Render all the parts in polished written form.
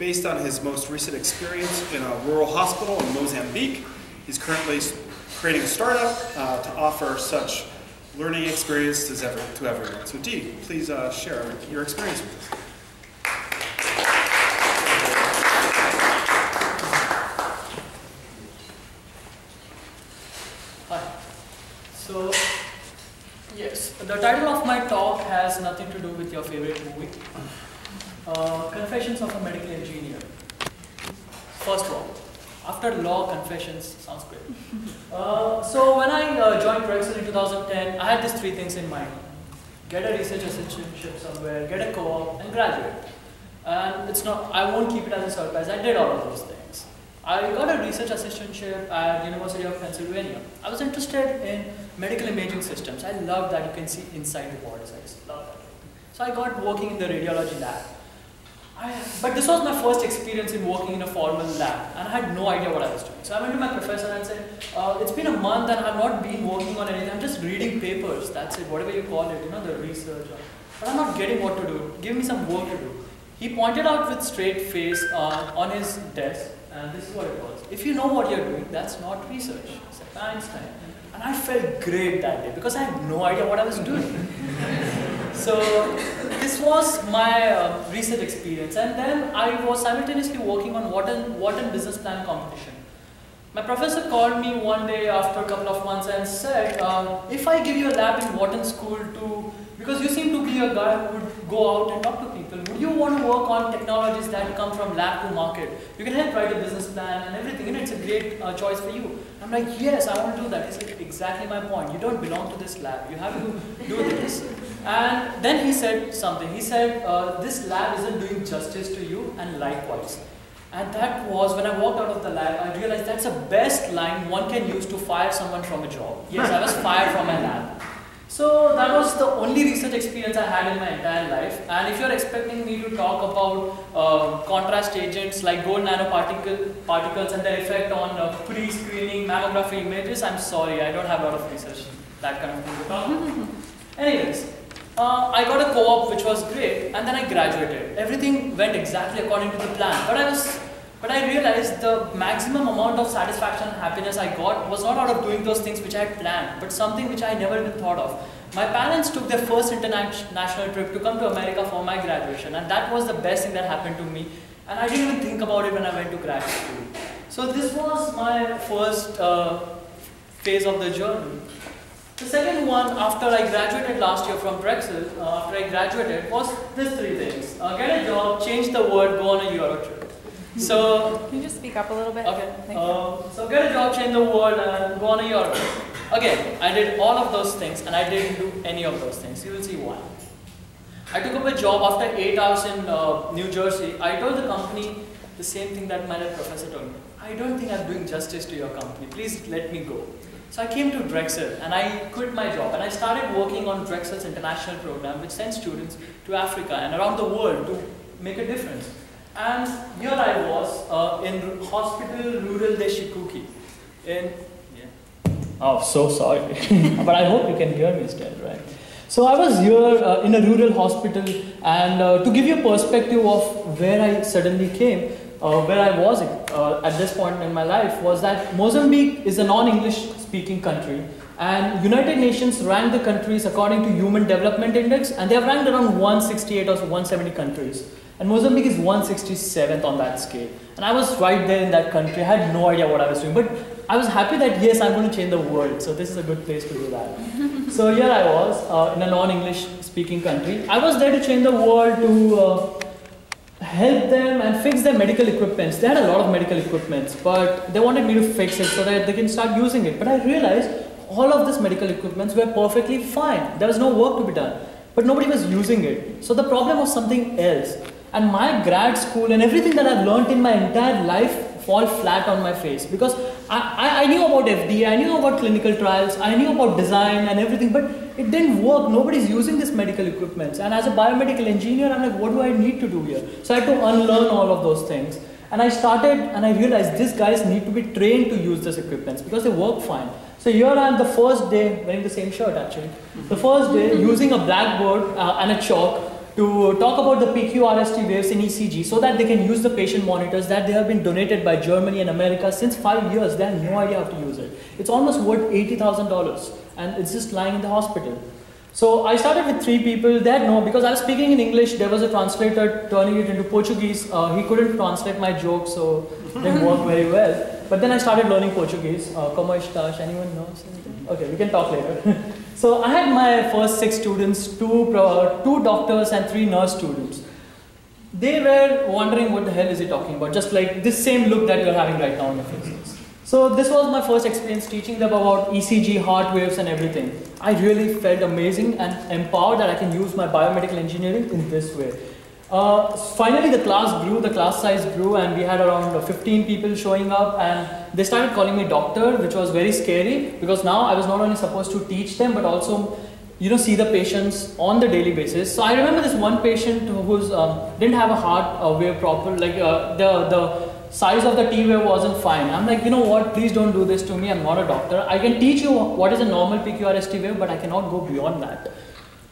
based on his most recent experience in a rural hospital in Mozambique. He's currently creating a startup to offer such learning experiences to everyone. So Dee, please share your experience with us. Hi. So, yes, the title of my talk has nothing to do with your favorite movie. Confessions of a Medical Engineer. First one. After law, confessions sounds great. So when I joined Drexel in 2010, I had these three things in mind. Get a research assistantship somewhere, get a co-op, and graduate. And it's not, I won't keep it as a surprise, I did all of those things. I got a research assistantship at University of Pennsylvania. I was interested in medical imaging systems. I love that you can see inside the body, so I just love that. So I got working in the radiology lab. But this was my first experience in working in a formal lab, and I had no idea what I was doing. So I went to my professor and said, it's been a month and I've not been working on anything, I'm just reading papers, that's it, whatever you call it, you know, the research. But I'm not getting what to do, give me some work to do. He pointed out with straight face on his desk, and this is what it was. If you know what you're doing, that's not research. I said, Einstein. And I felt great that day because I had no idea what I was doing. So this was my recent experience, and then I was simultaneously working on Wharton business plan competition. My professor called me one day after a couple of months and said, if I give you a lab in Wharton school because you seem to be a guy who would go out and talk to people, would you want to work on technologies that come from lab to market? You can help write a business plan and everything, and it's a great choice for you. I'm like, yes, I want to do that. He said, exactly my point. You don't belong to this lab. You have to do this. And then he said something. He said, this lab isn't doing justice to you, and likewise. And that was, when I walked out of the lab, I realized that's the best line one can use to fire someone from a job. Yes, I was fired from my lab. So that was the only research experience I had in my entire life. And if you're expecting me to talk about contrast agents like gold nanoparticles and their effect on pre-screening mammography images, I'm sorry, I don't have a lot of research, that kind of thing to talk about. Anyways, I got a co-op which was great, and then I graduated. Everything went exactly according to the plan, but I realized the maximum amount of satisfaction and happiness I got was not out of doing those things which I had planned, but something which I never even thought of. My parents took their first international trip to come to America for my graduation, and that was the best thing that happened to me, and I didn't even think about it when I went to grad school. So this was my first phase of the journey. The second one, after I graduated last year from Drexel, was these three things. Get a job, change the world, go on a Euro trip. So, can you just speak up a little bit? Okay. So get a job, change the world, and go on a Euro trip. Again, I did all of those things, and I didn't do any of those things. You will see why. I took up a job after 8 hours in New Jersey. I told the company the same thing that my professor told me. I don't think I'm doing justice to your company. Please let me go. So I came to Drexel and I quit my job and I started working on Drexel's international program, which sends students to Africa and around the world to make a difference. And here I was in Hospital Rural de Shikuki. Oh, so sorry. But I hope you can hear me still, right? So I was here in a rural hospital, and to give you a perspective of where I suddenly came, where I was at this point in my life, was that Mozambique is a non-English speaking country, and United Nations ranked the countries according to Human Development Index, and they have ranked around 168 or 170 countries. And Mozambique is 167th on that scale. And I was right there in that country. I had no idea what I was doing, but I was happy that yes, I'm going to change the world, so this is a good place to do that. So here I was in a non-English speaking country. I was there to change the world, to help them and fix their medical equipments. They had a lot of medical equipments, but they wanted me to fix it so that they can start using it. But I realized all of these medical equipments were perfectly fine. There was no work to be done, but nobody was using it. So the problem was something else. And my grad school and everything that I've learned in my entire life fall flat on my face, because I knew about FDA, I knew about clinical trials, I knew about design and everything, but it didn't work. Nobody's using this medical equipment. And as a biomedical engineer, I'm like, what do I need to do here? So I had to unlearn all of those things. And I started, and I realized these guys need to be trained to use this equipment because they work fine. So here I am, the first day, wearing the same shirt actually, the first day using a blackboard and a chalk to talk about the PQRST waves in ECG so that they can use the patient monitors that they have been donated by Germany and America since 5 years. They have no idea how to use it. It's almost worth $80,000 and it's just lying in the hospital. So I started with 3 people. They had no, because I was speaking in English, there was a translator turning it into Portuguese. He couldn't translate my jokes, so it didn't work very well. But then I started learning Portuguese. Como estás? Anyone knows anything? Okay, we can talk later. So I had my first 6 students, 2 doctors and 3 nurse students. They were wondering what the hell is he talking about, just like this same look that you're having right now on your faces. So this was my first experience teaching them about ECG, heart waves and everything. I really felt amazing and empowered that I can use my biomedical engineering in this way. Finally the class grew, the class size grew, and we had around 15 people showing up, and they started calling me doctor, which was very scary because now I was not only supposed to teach them but also see the patients on the daily basis. So I remember this one patient who didn't have a heart wave proper, like the size of the T wave wasn't fine. I'm like, you know what, please don't do this to me, I'm not a doctor. I can teach you what is a normal PQRST wave, but I cannot go beyond that.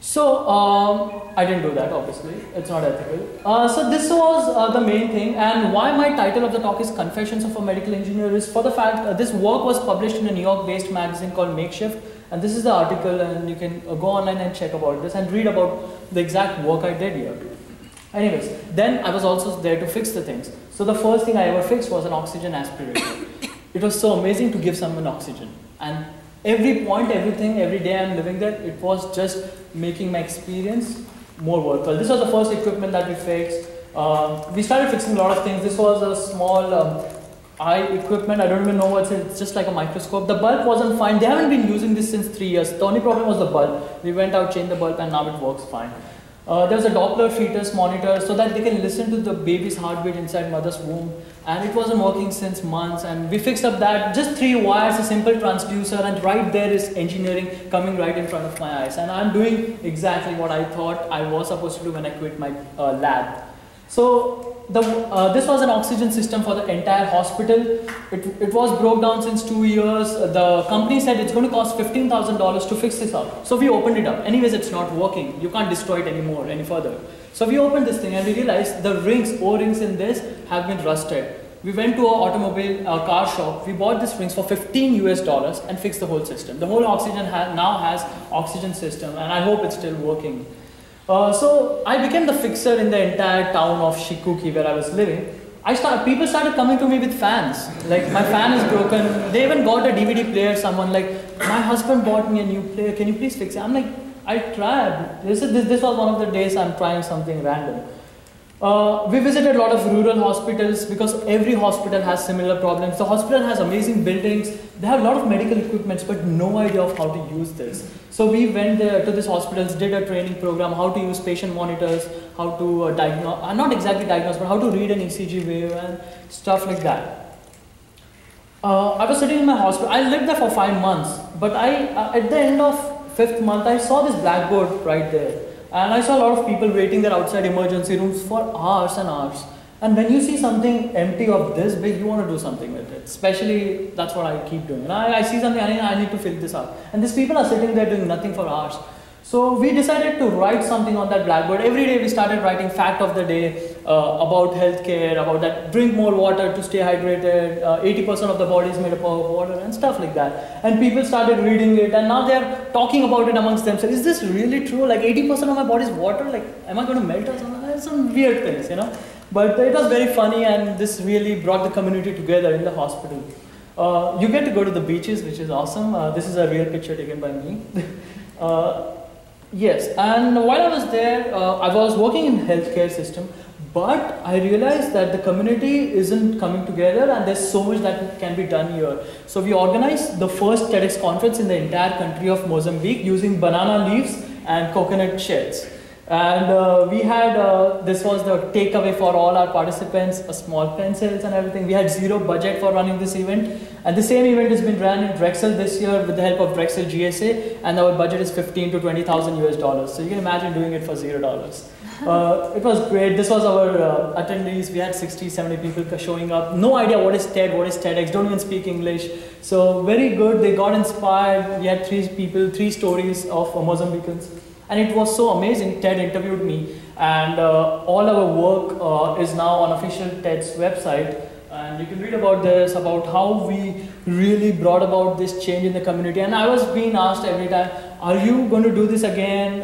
So I didn't do that, obviously, it's not ethical. So this was the main thing, and why my title of the talk is Confessions of a Medical Engineer is for the fact this work was published in a New York based magazine called Makeshift, and this is the article, and you can go online and check about this and read about the exact work I did here. Anyways, then I was also there to fix the things. So the first thing I ever fixed was an oxygen aspirator. It was so amazing to give someone oxygen, and every point, everything, every day I'm living there, it was just making my experience more worthwhile. This was the first equipment that we fixed. We started fixing a lot of things. This was a small eye equipment. I don't even know what's it. It's just like a microscope. The bulb wasn't fine. They haven't been using this since 3 years. The only problem was the bulb. We went out, changed the bulb, and now it works fine. There's a Doppler fetus monitor so that they can listen to the baby's heartbeat inside mother's womb, and it wasn't working since months, and we fixed up that, just 3 wires, a simple transducer, and right there is engineering coming right in front of my eyes, and I'm doing exactly what I thought I was supposed to do when I quit my lab. So this was an oxygen system for the entire hospital. It was broke down since 2 years. The company said it's going to cost $15,000 to fix this up. So we opened it up. Anyways, it's not working. You can't destroy it anymore, any further. So we opened this thing and we realized the rings, O-rings in this have been rusted. We went to an car shop. We bought these rings for $15 US and fixed the whole system. The whole oxygen now has oxygen system, and I hope it's still working. So I became the fixer in the entire town of Shikuki where I was living. People started coming to me with fans. Like, my fan is broken. They even got a DVD player. Someone like, my husband bought me a new player. Can you please fix it? I'm like, I tried. This was one of the days I'm trying something random. We visited a lot of rural hospitals because every hospital has similar problems. The hospital has amazing buildings. They have a lot of medical equipment, but no idea of how to use this. So we went there to these hospitals, did a training program, how to use patient monitors, how to diagnose, not exactly diagnose, but how to read an ECG wave and stuff like that. I was sitting in my hospital. I lived there for 5 months, but at the end of 5th month, I saw this blackboard right there. And I saw a lot of people waiting there outside emergency rooms for hours and hours. And when you see something empty of this big, you want to do something with it. Especially, that's what I keep doing. And I see something, I need to fill this up. And these people are sitting there doing nothing for hours. So we decided to write something on that blackboard. Every day we started writing fact of the day about healthcare, about that drink more water to stay hydrated, 80% of the body is made up of water and stuff like that. And people started reading it, and now they're talking about it amongst themselves. Is this really true? Like, 80% of my body is water? Like, am I going to melt or something? Some weird things, you know. But it was very funny, and this really brought the community together in the hospital. You get to go to the beaches, which is awesome. This is a real picture taken by me. Yes, and while I was there, I was working in the healthcare system, but I realized that the community isn't coming together, and there's so much that can be done here. So we organized the first TEDx conference in the entire country of Mozambique using banana leaves and coconut shells. And we had, this was the takeaway for all our participants, small pencils and everything. We had zero budget for running this event. And the same event has been run in Drexel this year with the help of Drexel GSA, and our budget is $15,000 to $20,000 US. So you can imagine doing it for $0. It was great. This was our attendees. We had 60, 70 people showing up. No idea what is TED, what is TEDx, don't even speak English. So very good. They got inspired. We had 3 stories of Mozambicans. And it was so amazing. TED interviewed me, And all our work is now on official TED's website. And you can read about this, about how we really brought about this change in the community. And I was being asked every time, are you going to do this again?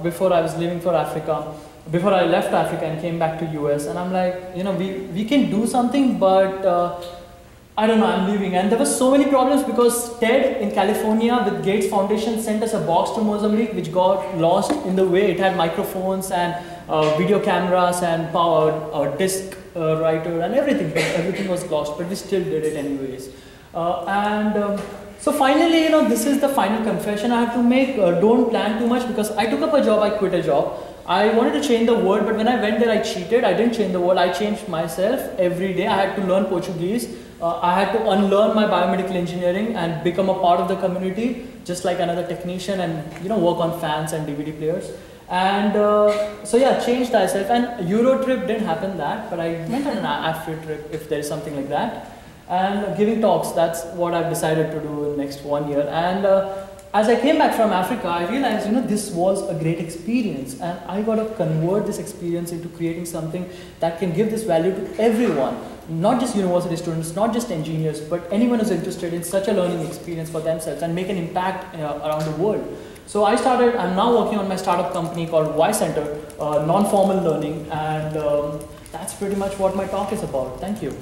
Before I was leaving for Africa, before I left Africa and came back to US. And I'm like, you know, we can do something, but I don't know, I'm leaving. And there were so many problems because TED in California with Gates Foundation sent us a box to Mozambique which got lost in the way. It had microphones and video cameras and power, disk writer and everything. But everything was lost, but we still did it anyways. So finally, you know, this is the final confession I have to make. Don't plan too much because I took up a job, I quit a job. I wanted to change the world, but when I went there, I cheated. I didn't change the world, I changed myself every day. I had to learn Portuguese. I had to unlearn my biomedical engineering and become a part of the community, just like another technician, and, you know, work on fans and DVD players. And so yeah, changed myself. And Euro trip didn't happen that, but I went on an Afri trip, if there is something like that. And giving talks, that's what I've decided to do in the next 1 year. And as I came back from Africa, I realized, you know, this was a great experience, and I got to convert this experience into creating something that can give this value to everyone, not just university students, not just engineers, but anyone who's interested in such a learning experience for themselves and make an impact around the world. So I'm now working on my startup company called Y Center, non-formal learning, and that's pretty much what my talk is about. Thank you.